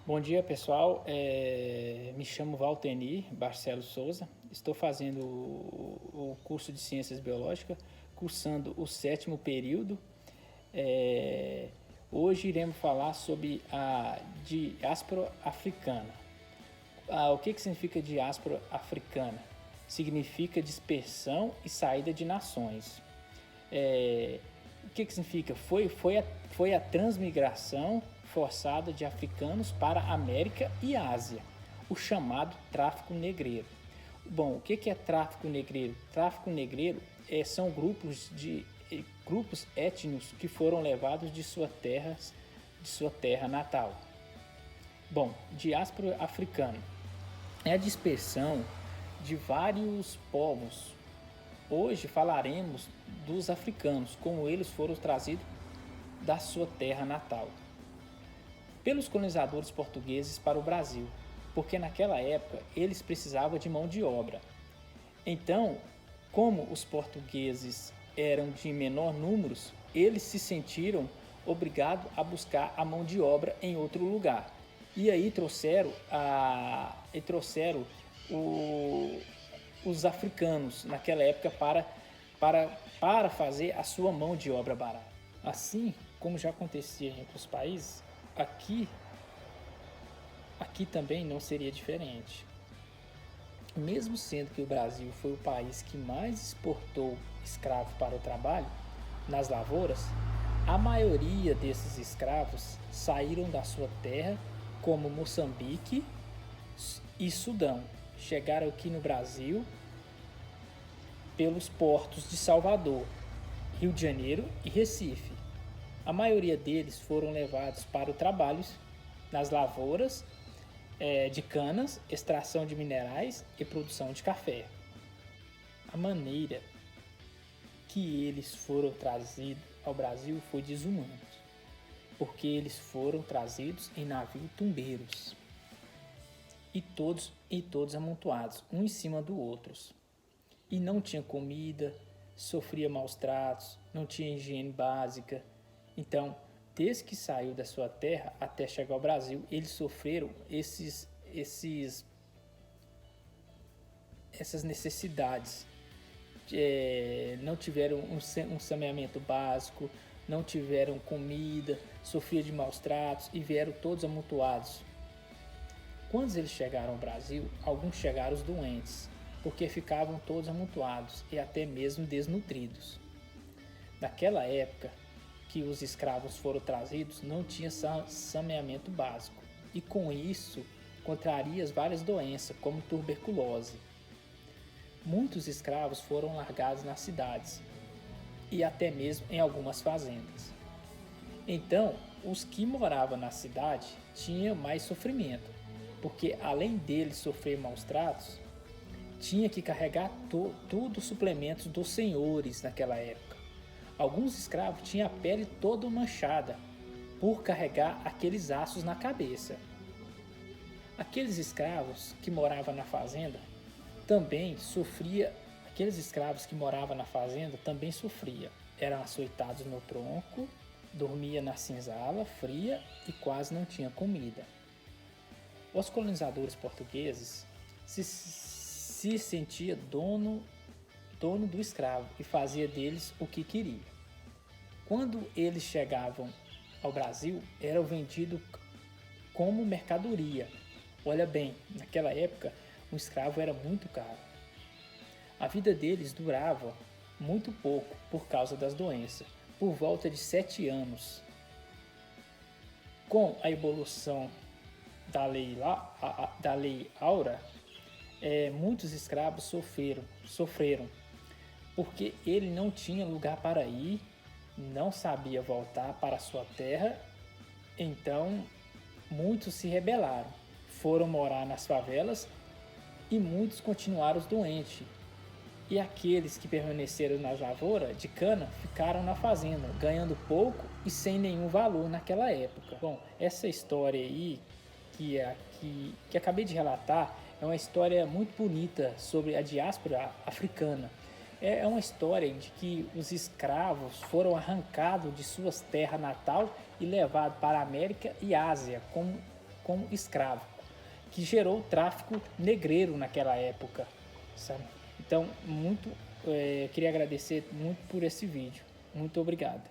Bom dia, pessoal. Me chamo Valtenir Barcelos Souza. Estou fazendo o curso de Ciências Biológicas, cursando o sétimo período. Hoje iremos falar sobre a diáspora africana. O que significa diáspora africana? Significa dispersão e saída de nações. O que significa? Foi a transmigração forçada de africanos para a América e Ásia, o chamado tráfico negreiro. Bom, o que é tráfico negreiro? Tráfico negreiro são grupos étnicos que foram levados de sua terra natal. Bom, diáspora africana é a dispersão de vários povos. Hoje falaremos dos africanos, como eles foram trazidos da sua terra natal pelos colonizadores portugueses para o Brasil, porque naquela época eles precisavam de mão de obra. Então, como os portugueses eram de menor número, eles se sentiram obrigados a buscar a mão de obra em outro lugar. E aí trouxeram os africanos naquela época para fazer a sua mão de obra barata. Assim como já acontecia em outros países, aqui também não seria diferente. Mesmo sendo que o Brasil foi o país que mais exportou escravos para o trabalho nas lavouras, a maioria desses escravos saíram da sua terra, como Moçambique e Sudão. Chegaram aqui no Brasil pelos portos de Salvador, Rio de Janeiro e Recife. A maioria deles foram levados para o trabalho nas lavouras de canas, extração de minerais e produção de café. A maneira que eles foram trazidos ao Brasil foi desumana, porque eles foram trazidos em navios tumbeiros e todos amontoados, um em cima do outro. E não tinha comida, sofria maus tratos, não tinha higiene básica. Então, desde que saiu da sua terra até chegar ao Brasil, eles sofreram essas necessidades. Não tiveram um saneamento básico, não tiveram comida, sofriam de maus tratos e vieram todos amontoados. Quando eles chegaram ao Brasil, alguns chegaram doentes, porque ficavam todos amontoados e até mesmo desnutridos. Naquela época que os escravos foram trazidos, não tinha saneamento básico, e com isso contraria várias doenças, como tuberculose. Muitos escravos foram largados nas cidades e até mesmo em algumas fazendas. Então, os que moravam na cidade tinham mais sofrimento, porque além deles sofrer maus tratos, tinha que carregar tudo suplementos dos senhores naquela época. Alguns escravos tinham a pele toda manchada por carregar aqueles aços na cabeça. Aqueles escravos que moravam na fazenda também sofriam. Eram açoitados no tronco, dormia na senzala fria e quase não tinha comida. Os colonizadores portugueses se sentiam dono do escravo e fazia deles o que queria. Quando eles chegavam ao Brasil, eram vendidos como mercadoria. Olha bem, naquela época, um escravo era muito caro. A vida deles durava muito pouco por causa das doenças, por volta de 7 anos. Com a evolução da lei Áurea, muitos escravos sofreram, porque ele não tinha lugar para ir, não sabia voltar para sua terra. Então muitos se rebelaram, foram morar nas favelas e muitos continuaram doentes. E aqueles que permaneceram na lavoura de cana ficaram na fazenda, ganhando pouco e sem nenhum valor naquela época. Bom, essa história aí que acabei de relatar é uma história muito bonita sobre a diáspora africana. É uma história de que os escravos foram arrancados de suas terras natal e levados para a América e Ásia como escravo, que gerou o tráfico negreiro naquela época, sabe? Então, queria agradecer muito por esse vídeo. Muito obrigado.